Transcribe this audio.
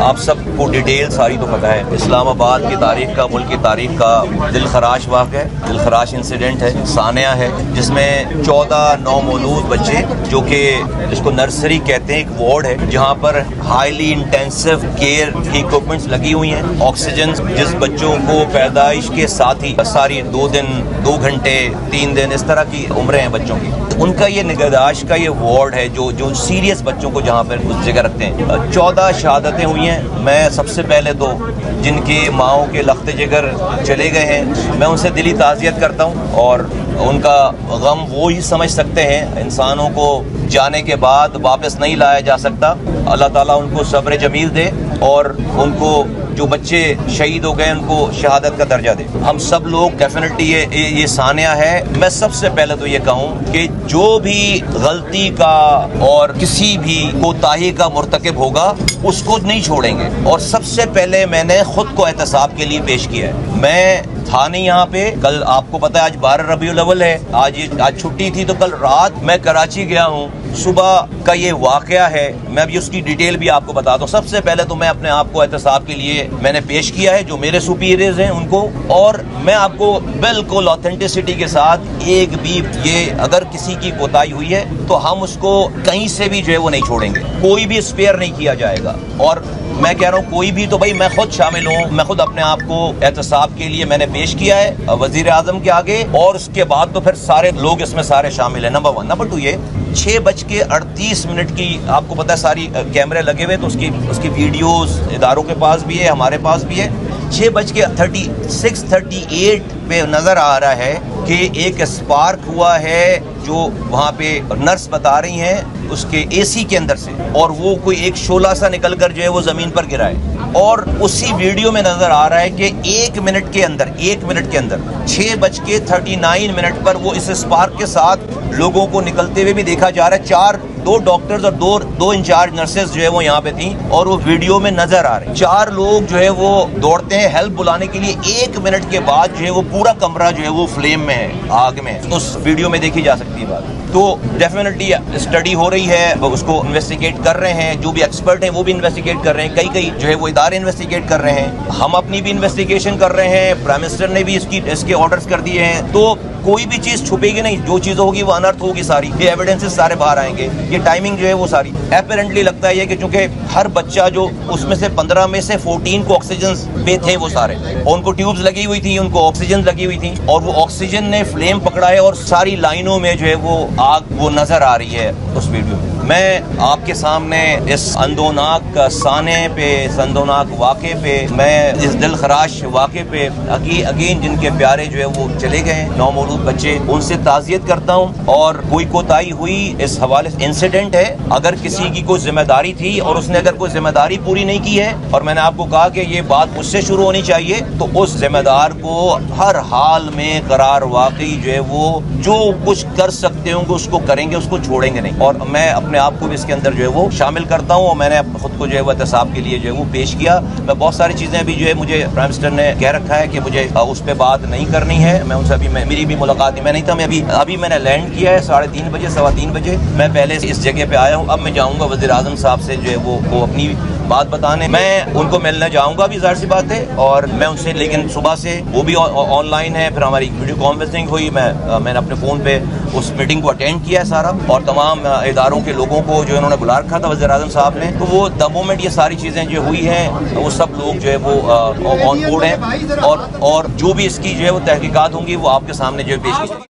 آپ سب کو ڈیٹیل ساری تو پتہ ہے. اسلام آباد کی تاریخ کا، ملک کی تاریخ کا دل خراش واقعہ ہے، دل خراش انسیڈنٹ ہے، ثانیہ ہے، جس میں 14 نومولود بچے، جو کہ جس کو نرسری کہتے ہیں، ایک وارڈ ہے جہاں پر ہائیلی انٹینسو کیئر کی اکوپمنٹس لگی ہوئی ہیں، آکسیجن جس بچوں کو پیدائش کے ساتھ ہی ساری 2 دن 2 گھنٹے 3 دن اس طرح کی عمریں ہیں بچوں کی، ان کا یہ نگہداشت کا یہ وارڈ ہے جو سیریس بچوں کو جہاں پر اس جگہ رکھتے ہیں. 14 شہادتیں ہوئی ہیں. میں سب سے پہلے تو جن کی ماؤں کے لخت جگر چلے گئے ہیں، میں ان سے دلی تعزیت کرتا ہوں، اور ان کا غم وہ ہی سمجھ سکتے ہیں. انسانوں کو جانے کے بعد واپس نہیں لایا جا سکتا. اللہ تعالیٰ ان کو صبر جمیل دے، اور ان کو جو بچے شہید ہو گئے ان کو شہادت کا درجہ دے. ہم سب لوگ ڈیفینیٹلی یہ ثانیہ ہے. میں سب سے پہلے تو یہ کہوں کہ جو بھی غلطی کا اور کسی بھی کوتاہی کا مرتکب ہوگا اس کو نہیں چھوڑیں گے. اور سب سے پہلے میں نے خود کو احتساب کے لیے پیش کیا ہے. میں تھا نہیں یہاں پہ. کل آپ کو پتا ہے آج 12 ربیع الاول ہے، آج چھٹی تھی، تو کل رات میں کراچی گیا ہوں. صبح کا یہ واقعہ ہے. میں ابھی اس کی ڈیٹیل بھی آپ کو بتا دوں. سب سے پہلے تو میں اپنے آپ کو احتساب کے لیے میں نے پیش کیا ہے، جو میرے سپیریئرز ہیں ان کو، اور میں آپ کو بالکل آتھینٹسٹی کے ساتھ ایک بھی یہ اگر کسی کی کوتاہی ہوئی ہے تو ہم اس کو کہیں سے بھی جو ہے وہ نہیں چھوڑیں گے. کوئی بھی اسپیئر نہیں کیا جائے گا. اور میں کہہ رہا ہوں کوئی بھی تو بھائی میں خود شامل ہوں. میں خود اپنے آپ کو احتساب کے لیے میں نے پیش کیا ہے وزیر اعظم کے آگے، اور اس کے بعد تو پھر سارے لوگ اس میں سارے شامل ہیں. نمبر 1. نمبر 2 یہ 6:38 کی آپ کو پتہ ہے ساری کیمرے لگے ہوئے، تو اس کی ویڈیوز اداروں کے پاس بھی ہے، ہمارے پاس بھی ہے. 6:38 پہ نظر آ رہا ہے کہ ایک اسپارک ہوا ہے، جو وہاں پہ نرس بتا رہی ہیں اس کے اے سی کے اندر سے، اور وہ کوئی ایک شعلہ سا نکل کر جو ہے وہ زمین پر گرا ہے. اور اسی ویڈیو میں نظر آ رہا ہے کہ 1 منٹ کے اندر 6:39 پر وہ اس اسپارک کے ساتھ لوگوں کو نکلتے ہوئے بھی دیکھا جا رہا ہے. 2 ڈاکٹرز اور دو انچارج نرسز جو ہے وہ یہاں پہ تھیں، اور وہ ویڈیو میں نظر آ رہے ہیں. 4 لوگ جو ہے وہ دوڑتے ہیں ہیلپ بلانے کے لیے. 1 منٹ کے بعد جو ہے وہ پورا کمرہ جو ہے وہ فلیم میں ہے، آگ میں. اس ویڈیو میں دیکھی جا سکتی ہے بات. تو ڈیفینیٹلی اسٹڈی ہو رہی ہے، اس کو انویسٹیگیٹ کر رہے ہیں. جو بھی ایکسپرٹ ہیں وہ بھی انویسٹیگیٹ کر رہے ہیں. کئی جو ہے وہ ادارے انویسٹیگیٹ کر رہے ہیں. ہم اپنی بھی انویسٹیگیشن کر رہے ہیں. پرائم منسٹر نے بھی اس کے آرڈرز کر دیے ہیں. تو کوئی بھی چیز چھپے گی نہیں. جو چیز ہوگی وہ انرتھ ہوگی ساری. یہ ایویڈنسز سارے باہر آئیں گے. یہ ٹائمنگ جو ہے وہ ساری اپیرنٹلی لگتا ہے کہ چونکہ ہر بچہ جو اس میں سے 15 میں سے 14 کو آکسیجن پہ تھے وہ سارے، اور ان کو ٹیوبز لگی ہوئی تھیں، ان کو آکسیجن لگی ہوئی تھی، اور وہ آکسیجن نے فلیم پکڑا ہے، اور ساری لائنوں میں جو ہے وہ آگ وہ نظر آ رہی ہے اس ویڈیو میں. میں آپ کے سامنے اس اندوناک ثانیہ پہ، اس اندوناک واقعے پہ، میں اس دل خراش واقعے پہ اگین جن کے پیارے جو ہے وہ چلے گئے نومولود بچے، ان سے تعزیت کرتا ہوں. اور کوئی کوتاہی ہوئی اس حوالے سے انسیڈنٹ ہے. اگر کسی کی کوئی ذمہ داری تھی اور اس نے اگر کوئی ذمہ داری پوری نہیں کی ہے، اور میں نے آپ کو کہا کہ یہ بات مجھ سے شروع ہونی چاہیے، تو اس ذمہ دار کو ہر حال میں قرار واقعی جو ہے وہ جو کچھ کر سکتے ہوں گے اس کو کریں گے، اس کو چھوڑیں گے نہیں. اور میں اپنے آپ کو بھی اس کے اندر جو ہے وہ شامل کرتا ہوں، اور میں نے خود کو جو ہے وہ احتساب کے لیے جو ہے وہ پیش کیا. میں بہت ساری چیزیں ابھی جو ہے مجھے پرائم منسٹر نے کہہ رکھا ہے کہ مجھے اس پہ بات نہیں کرنی ہے. میں ان سے ابھی میری بھی ملاقات نہیں، میں نہیں تھا. میں ابھی میں نے لینڈ کیا ہے 3:30 بجے 3:15 بجے. میں پہلے اس جگہ پہ آیا ہوں. اب میں جاؤں گا وزیر اعظم صاحب سے جو ہے وہ اپنی بات بتانے. میں ان کو ملنے جاؤں گا بھی، ظاہر سی بات ہے. اور میں ان سے لیکن صبح سے وہ بھی آن لائن ہے. پھر ہماری ویڈیو کانفرنسنگ ہوئی. میں نے اپنے فون پہ اس میٹنگ کو اٹینڈ کیا ہے سارا، اور تمام اداروں کے لوگوں کو جو انہوں نے بلا رکھا تھا وزیر اعظم صاحب نے. تو وہ دا مومنٹ یہ ساری چیزیں جو ہوئی ہیں وہ سب لوگ جو ہے وہ آن بورڈ ہیں، اور جو بھی اس کی جو ہے وہ تحقیقات ہوں گی وہ آپ کے سامنے جو ہے پیش کی جائے گی.